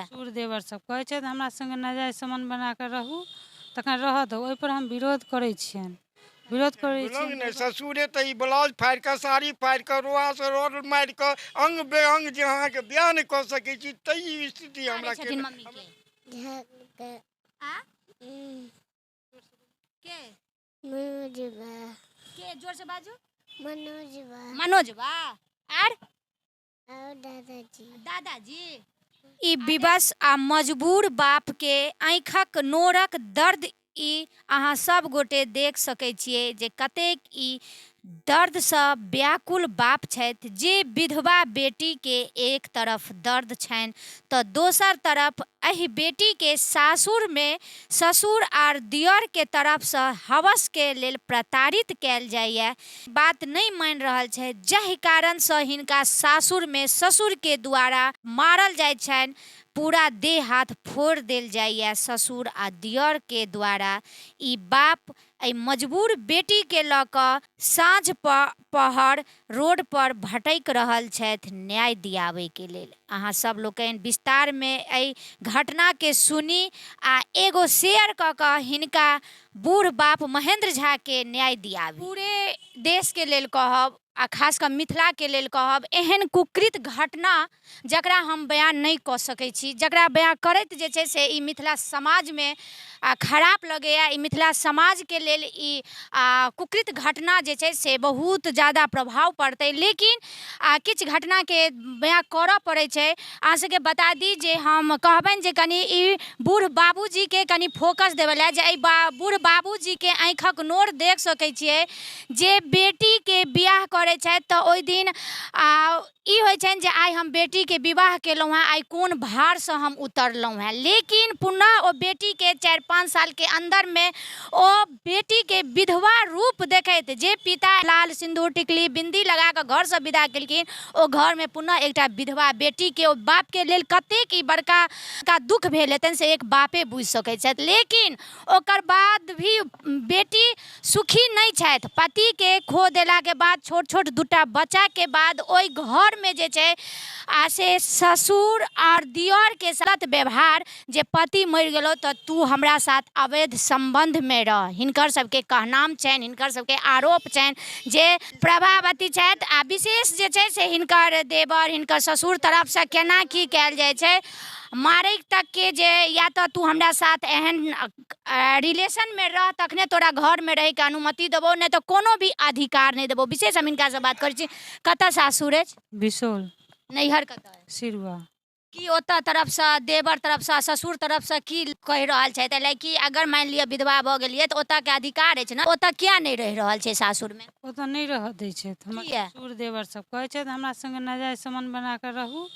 सूर देवर सब कहै छै हमरा संगे नाजायज संबंध बना कऽ रहू तखन रहऽ दो, ओहि पर हम विरोध करै छियनि। विरोध करै बोलंग छियनि ने ससुरे तो ई ब्लाउज फाड़ के साड़ी फाड़ के रोआ से रोड मार के अंग बेअंग जे अहाँ के बयान कर सके छी तई स्थिति हमरा के मम्मी के आ के मनोजबा के जोर से बाजू। मनोजबा मनोजबा आर दादाजी ई विवश आ मजबूर बाप के आँखक नोरक दर्द ई अहाँ सब गोटे देख सकै छियै जे कतेक ई दर्दसँ व्याकुल बाप छथि जे विधवा बेटीके एक तरफ दर्द छनि तऽ दोसर तरफ एहि बेटीके सासुरमे ससुर आर दियरके तरफसँ हवसके लेल प्रताड़ित कयल जाइए। बात नहीं मान रहल छै जाहि कारणसँ हिनका सासुरमे ससुरके द्वारा मारल जाइ छनि, पूरा देह हाथ फोड़ देल जाइए ससुर आ दियर के द्वारा। ई बाप एहि मजबूर बेटी के लऽ कऽ साँझ पहर रोड पर भटक रहल छथि न्याय दियाबे के लेल। अहाँ सब लोकनि विस्तार में एहि घटना के सुनी आ एगो शेयर कऽ कऽ हिनका बूढ़ बाप महेंद्र झा के न्याय दियाबी। पूरे देश के लेल कहब आ खास कर मिथिला के लेल कहब एहन कुकृत घटना जकरा हम बयान नहीं कऽ सकै छी, जकरा बयान करैत जे छै से ई मिथिला समाज में खराब लगैया। ई मिथिला समाज के लेल ई कुकृत घटना जे छै से बहुत ज़्यादा प्रभाव पड़तै, लेकिन किछु घटना के बयान करऽ पड़ै छै। अहाँ सबके बता दी जे हम कहबनि जे कनी ई बूढ़ बाबूजी के कनी फोकस देबै लए, जे बूढ़ बाबूजी के आँखक नोर देख सकै छियै जे बेटी के बियाह करै छथि तऽ ओहि दिन ई होइ छनि जे आइ हम बेटी के विवाह केलहुँ हैं, आइ कोन भार से हम उतरलहुँ हैं, लेकिन पुनः ओ बेटी के 4-5 साल के अंदर में ओ बेटी के विधवा रूप देखैत जे पिता लाल सिंदूर टिकली बिंदी लगा कऽ घर से विदा केलखिन, ओ घर में पुनः एकटा विधवा बेटी के ओ बाप के लेल कतेक ई बड़का का दुख भेल हेतनि से एक बापे बुझि सकै छथि। लेकिन ओकर बाद भी बेटी सुखी नहीं छथि। पति के खो देला के बाद छोट छोट दूटा बच्चा के बाद ओहि घर में जे छै से ससुर और दियर के साथ व्यवहार जे पति मरि गेलो तऽ तू हमरा साथ अवैध संबंध में रह, हिनकर सबके कहनाम छनि, हिनकर सबके आरोप छनि जे प्रभावती छथि आ विशेष जे छै से हिनकर देवर हिनकर ससुर तरफ से केना की कयल जाइ छै, मारे तक के जे या तो तू हमरा साथ एहन रिलेशन में रह तखने तोरा घर में रहे के अनुमति देबो, नहीं तो कोनो भी अधिकार नहीं देबो। विशेष हम हिनका से बात करै छी। कतऽ सासुर अछि? बिसोल नैहर कतऽ अछि? सिरुआ। की ओतऽ तरफ से देवर तरफ से ससुर तरफ से की कहि रहल छथि लाइक कि अगर मान लिअ विधवा भऽ गेलियै तऽ ओतऽ के अधिकार अछि ने, ओतऽ किया नहीं रहि रहल छै सासुर में? ओतऽ नहीं रह दै छथि। हमर किया? ससुर देवर सब कहै छथि हमरा संगे नाजायज संबंध बना कऽ रहू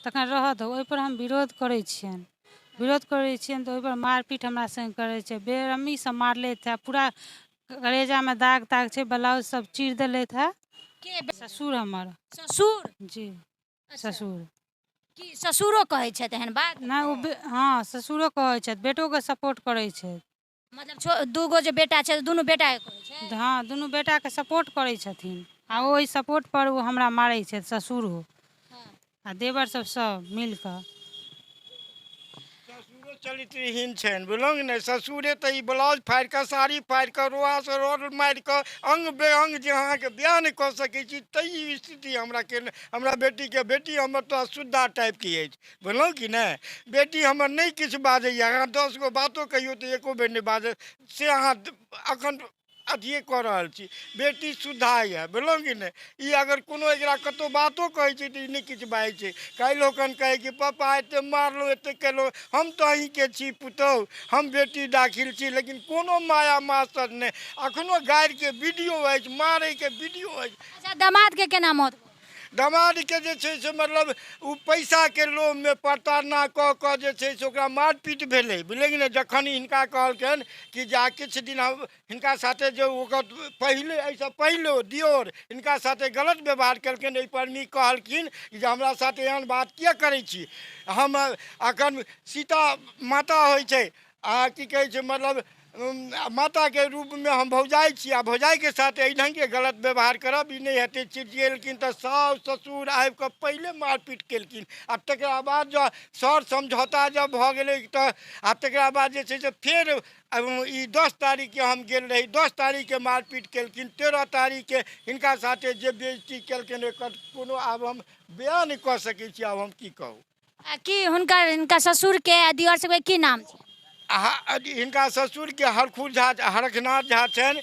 तखन रहऽ दो, ओहि पर हम विरोध करै छियनि। विरोध करै छियनि तऽ ओहि पर मारपीट हमरा संगे करै छै, बेरहमी से मारलेथ है, पूरा कलेजा में दाग ताग छै, ब्लाउज सब चीर देलेथ है। के ससुर हमर। ससुर जी ससुर। की ससुरो कहै छथि एहन बात? नहीं हाँ ससुरो कहै छथि, बेटो के सपोर्ट करै छथि। मतलब दूगो जे बेटा छै दुनू बेटा के कहै छै? हाँ दुनू बेटा के सपोर्ट करै छथिन आ ओहि सपोर्ट पर वो हमरा मारै छथि ससुर हो आ देवर सब मिल कऽ। ससुरो चरित्रहीन छनि बुझलहुँ ने। ससुरे तो ई ब्लाउज फाड़ के साड़ी फाड़ के रोआ से रोड मार के अंग बेअंग जे अहाँ के बयान कर सके छी तई स्थिति हमरा के। हमरा बेटी हमर तो अशुद्धा टाइप की अछि बुझलहुँ कि नहीं। बेटी हमर नहीं किछु बाजैए, अहाँ 10 गो बातो कहियो तो एको बेर नहीं बाजै से अहाँ अखन अथिए कऽ रहल छी। बेटी शुद्धा है बुझलहुँ कि नहीं। ई अगर कोनो एकरा कतौ बातो कहै छै तऽ ई नहीं किछु बाजै छै। काल्हि ओखन कहै कि पापा एते मारलो एते केलो, हम तो अहीं के छी पुतहु, हम बेटी दाखिल छी, लेकिन कोनो माया मास्टर नहीं। अखनो गारि के वीडियो अछि, मारे के वीडियो अछि। अच्छा दामाद के केना मौत? दामाद के जे छै से मतलब उ पैसा के लोभ में प्रताड़ना कऽ कऽ जे छै से ओकरा मारपीट भेलै बुझलियै कि नहीं। जखन हिनका कहलकनि कि जा किछु दिन हिनका साथे जो ओकर पहिले एहिसँ पहिले दियोर हिनका साथे गलत व्यवहार केलखिन, एहि पर मी कहलखिन जे हमरा साथे एहन बात किया करै छी। हम अखन सीता माता होइ छै की कहै छै मतलब माता के रूप में हम भौजाई छी आ भौजाई के साथ एहि ढंग के गलत व्यवहार करब ई नहीं हेतै। चिड़चिएलखिन तऽ साउस ससुर आबि कऽ पहिले मारपीट केलखिन आ तकरा बाद जो सर समझौता जब भऽ गेलै तऽ आ तकरा बाद जे छै से फेर ई 10 तारीख के हम गेल रही, 10 तारीख के मारपीट केलखिन, 13 तारीख के हिनका साथे जे बेइज्जती केलखिन एकर कोनो आब हम बयान नहि कऽ सकै छी। आब हम की कहू। की हिनका ससुर के दियर सबके की नाम छै? हिनका ससुर के हरखुर झा, हरखनाथ झा छनि,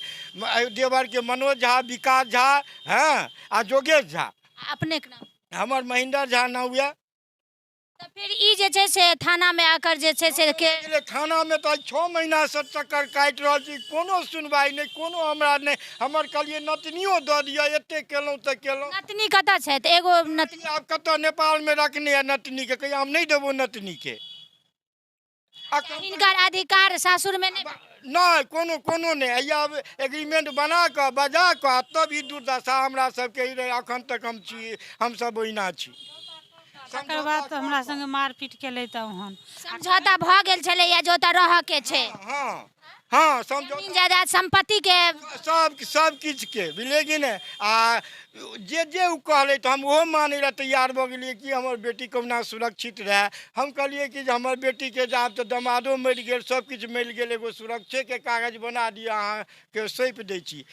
देवर के मनोज झा, विकास झा, हाँ आ जोगेश झा। अपने के नाम? हमर महेंद्र झा नाम यऽ। तो फिर ई जे छै से थाना में आकर जे छै से के थाना में तो 6 महीना से चक्कर काटि रहल छी, कोनो सुनवाई नहीं, कोनो हमरा नहीं। हमर कहलिए नतनियो दऽ दिअ, एते केलहुँ तऽ केलहुँ। नतनी कतऽ छै? तऽ एगो नतनी आब कतऽ नेपाल में रखने है नतनी के, कहिया हम नहीं देबो नतनी के। हिनकर अधिकार सासुर में नहीं? नहीं, कोनो कोनो नहीं। अब एग्रीमेंट बना कऽ बजा कऽ तब ई दुर्दशा हमरा सबके ही रहे। अखन तक हम छी, हम सब ओहिना छी। तकर बाद तऽ हमरा संगे मारपीट केलै तऽ ओहन समझौता भऽ गेल छलै या जो ओतऽ रहऽ के छै? हाँ हाँ समझौता जमीन जायदाद संपत्ति के सब किछु के, बुझलिए कि नहीं। आ जे उ कहले तो हम ओहो माने ला तैयार भऽ गेलिए कि हमर बेटी कहुना सुरक्षित रहे। हम कहलिए कि जे हमर बेटी के जाब तऽ दमादो मरि गेल, सब किछु मिल गेल, एगो सुरक्षे के कागज बना दिअ, अहाँ के सौंप दै छी।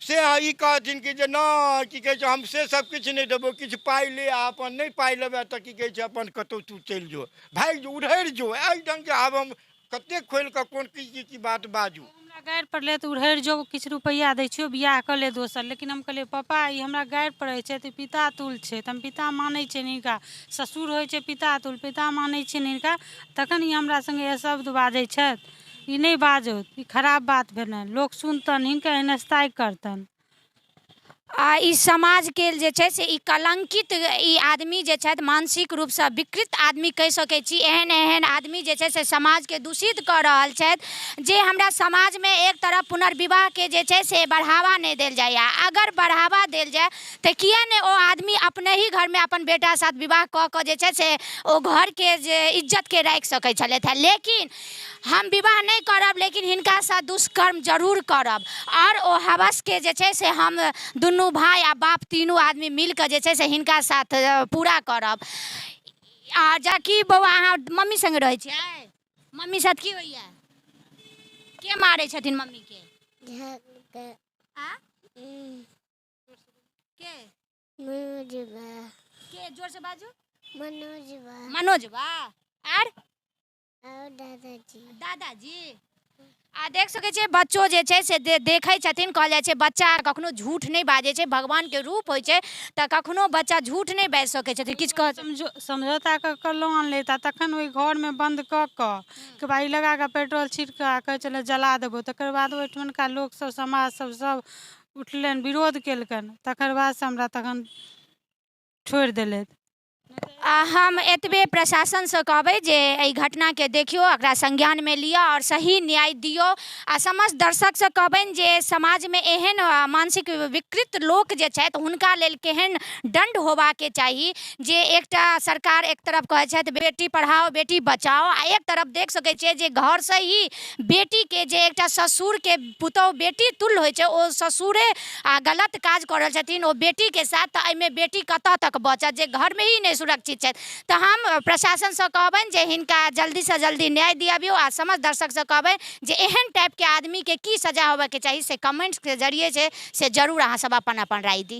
से ई कहथिन कि जे नहि की कहै छै हम से सब किछु नहीं देबो, किछु पाइ ले आ अपन नहीं पाइ लेबै तऽ की कहै छै अपन कतौ तू चलि जो, भागि जो, उधरि जो। एहि ढंग के आब हम कते खोलि कऽ कोन की बात बाजू। हमरा गारि पड़लै तऽ उड़हरि जो, किछु रुपैआ दै छियौ बियाह कऽ ले दोसर। लेकिन हम कहलियै पापा ई हमरा गारि पड़ै छै तऽ पिता तुल छै, तऽ हम पिता मानै छियै हिनका। ससुर होइ छै पिता तुल, पिता मानै छियै हिनका, तखन ई हमरा संगे शब्द बाजै छथि। ई नहीं बाजो, ई खराब बात भेलै। लोक सुनतनि, हिनका हिनस्ताइ करतनि। आ ई समाज के जे छै से ई कलंकित ई आदमी जे छथि मानसिक रूप से विकृत आदमी कहि सकै छी। एहन एहन आदमी जे छै से समाज के दूषित कऽ रहल छथि, जे हमरा समाज में एक तरफ पुनर्विवाह के जे छै से बढ़ावा नहीं देल जाइए। अगर बढ़ावा देल जाए तऽ किया नहीं ओ आदमी अपने ही घर में अपन बेटा साथ विवाह कऽ कऽ जे छै से ओ घर के जे इज्जत के राखि सकै छलथि है। लेकिन हम विवाह नहीं करब, लेकिन हिनका साथ दुष्कर्म जरूर करब और ओ हवस के जे छै से हम दुनू भाई आ बाप तीनों आदमी मिल के जे छै से हिनका साथ पूरा करब। आ जबकि बौआ अहाँ मम्मी संग रहै छियै? मम्मी साथ की होइए? के मारै छथिन मम्मी के? आ? के? मनोज बा। के जोर से बाजू। मनोज बा। मनोज बा। और दादाजी। दादाजी आ देख सकै छियै बच्चो जे छै से देखै छथिन। कहल जाइ छै बच्चा कखनो झूठ नहीं बाजै छै, भगवान के रूप होइ छै तऽ कखनो बच्चा झूठ नहीं बाजि सकै छथिन। किछु कह समझौता कऽ कऽ लोन लेता, तखन ओहि घर में बंद कऽ कऽ बाई लगा कऽ पेट्रोल छीट कऽ कहै छलै जला देबो। तकर बाद ओहिठुनका लोक सब समाज सब उठलनि, विरोध केलकनि। तकर बाद से हमरा तखन छोड़ि देलथि। हम एतबे प्रशासन से कहबै जे एहि घटना के देखियो, एकरा संज्ञान में लिया और सही न्याय दियो। आ समस्त दर्शक से कहबनि जे समाज में एहन मानसिक विकृत लोक जे छथि हुनका लेल केहन दंड होबा के चाही। जे एकटा सरकार एक तरफ कहै छथि बेटी पढ़ाओ बेटी बचाओ, आ एक तरफ देख सकै छियै जे घर से ही बेटी के जे एकटा ससुर के पुतौह बेटी तुल्य होइ छै, ओ ससुरे गलत काज कऽ रहल छथिन ओ बेटी के साथ। तऽ एहिमे बेटी कतऽ तक बचत जे घर में ही नहीं सुरक्षित छथि। तऽ हम प्रशासन से कहबनि जे हिनका जल्दी से जल्दी न्याय दियाबियो। आ समस्त दर्शक से कहबनि जे एहन टाइप के आदमी के की सजा होबे के चाही से कमेंट्स के जरिए से जरूर अहाँ सब अपन अपन राय दी।